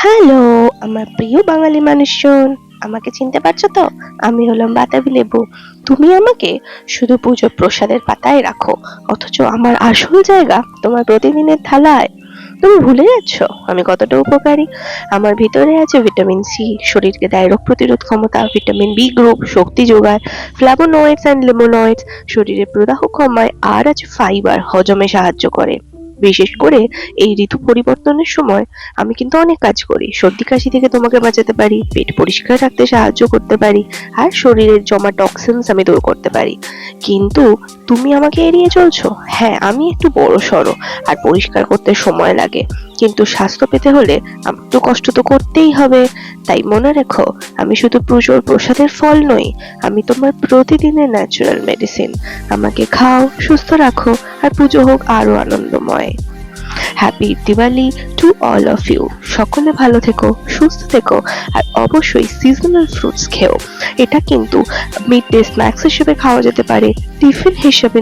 Hello, আমার প্রিয় বাঙালি মানুষজন, আমাকে চিনতে পারছো তো? আমি হলাম বাতাবি লেবু। তুমি আমাকে শুধু পুজোর প্রসাদের পাতায় রাখো, অথচ আমার আসল জায়গা তোমার প্রতিদিনের থালায়। তুমি ভুলে যাচ্ছ আমি কতটা উপকারী। আমার ভিতরে আছে ভিটামিন সি, শরীরকে দেয় রোগ প্রতিরোধ ক্ষমতা, ভিটামিন বি গ্রুপ শক্তি যোগায়, ফ্ল্যাভোনয়েডস অ্যান্ড লিমোনয়েডস শরীরে প্রদাহ কমায়, আর আছে ফাইবার হজমে সাহায্য করে। বিশেষ করে এই ঋতু পরিবর্তনের সময় আমি কিন্তু অনেক কাজ করি। সর্দি কাশি থেকে তোমাকে বাঁচাতে পারি, পেট পরিষ্কার রাখতে সাহায্য করতে পারি, আর শরীরের জমা টক্সিনস আমি দূর করতে পারি। কিন্তু তুমি আমাকে এড়িয়ে চলছো। হ্যাঁ, আমি একটু বড়সড় আর পরিষ্কার করতে সময় লাগে, কিন্তু স্বাস্থ্য পেতে হলে একটু কষ্ট তো করতেই হবে। তাই মনে রেখো, আমি শুধু পুজোর প্রসাদের ফল নই, আমি তোমার প্রতিদিনের ন্যাচারাল মেডিসিন। আমাকে খাও, সুস্থ রাখো, আর পুজো হোক আরো আনন্দময়। Happy Diwali to all of you. সকলে ভালো থেকো, সুস্থ থেকো, আর অবশ্যই সিজনাল ফ্রুটস খেও। এটা কিন্তু মিড ডে স্ন্যাক্স হিসেবে খাওয়া যেতে পারে, টিফিন হিসেবে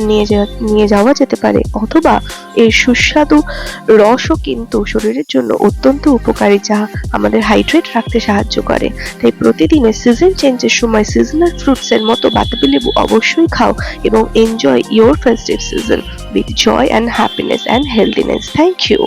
নিয়ে যাওয়া যেতে পারে, অথবা এর সুস্বাদু রসও কিন্তু শরীরের জন্য অত্যন্ত উপকারী, যা আমাদের হাইড্রেট রাখতে সাহায্য করে। তাই প্রতিদিনের সিজন চেঞ্জের সময় সিজনাল ফ্রুটস এর মতো বাতাবি লেবু অবশ্যই খাও এবং enjoy your festive season with joy and happiness and healthiness. Thank you.